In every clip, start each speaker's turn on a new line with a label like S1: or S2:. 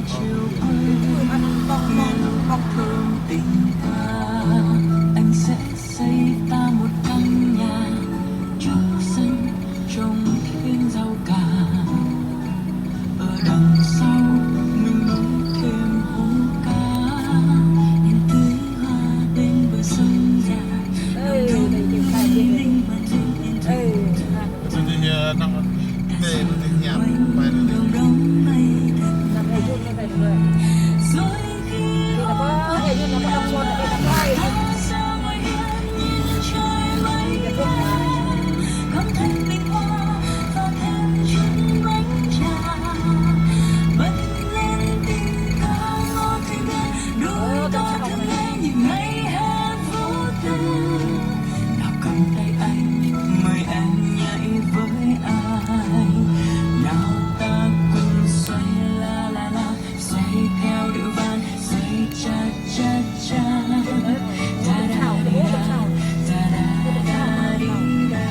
S1: chiều nên bóng thơm tình ta anh sẽ xây ta một căn nhà trước sân trồng thêm rau cà ở đằng sau mình nuôi thêm hố cá nhìn tưới hoa bên bờ sông dài đồng đồng linh mà thương yên thương đồng đồng mây rồi khi hoa ra ngoài hiên nhìn trời mây cầm thêm bình hoa và thêm chút bánh trà bật lên tình ca ngọt thanh ngân đôi ta thương lấy những ngày hè vô tư nào cầm tay anh mời em nhảy với ai nào ta cùng xoay la la la xoay theo điệu van xoay cha cha cha ta da da da da đi da.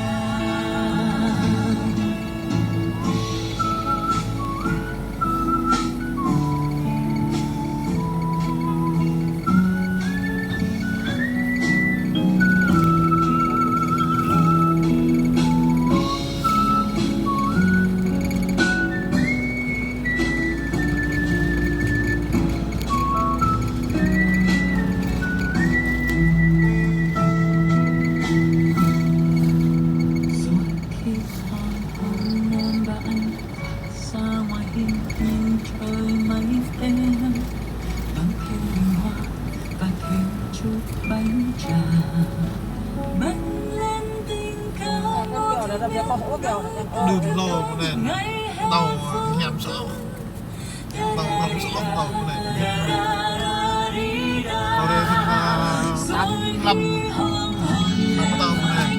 S1: Rồi khi hoàng hôn em và anh ra ngoài hiên nhìn trời mây đen bằng thêm bình hoa và thêm chút bánh trà bánh lên tình ca ngọt
S2: đường lò cái này tàu nhảm sữa tàu ngầm sữa tàu cái này ở đây thì năm tàu cái này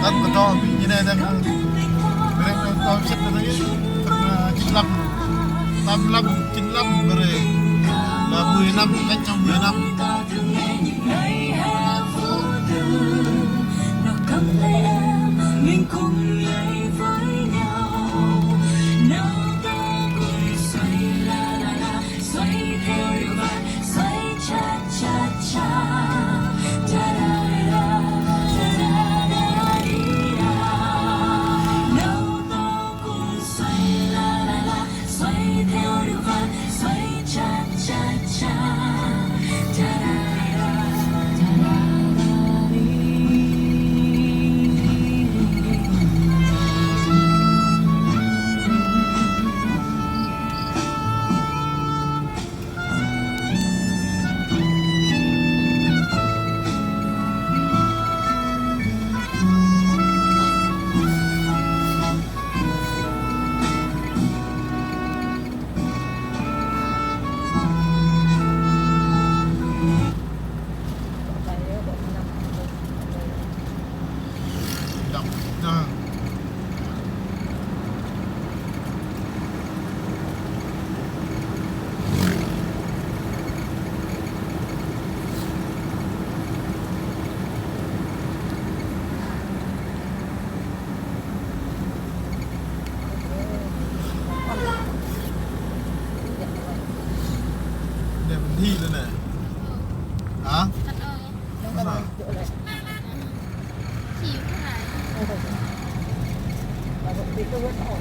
S2: tất cả cho như này đang tàu xếp ở đây thằng 95 95 rồi là 10 năm cách trong 10 năm
S1: nào cầm tay em mình cùng nhảy với nhau nào ta cùng xoay la la la xoay theo điệu van xoay cha cha cha da da da da da đi da nào ta cùng xoay la la la xoay theo điệu van xoay cha cha cha da da da da da đi.
S2: đậm à. Đẹp thi luôn này hả? Thật ơi.
S3: Chỉ cái này.
S4: Và vậy thì tôi vẫn ổn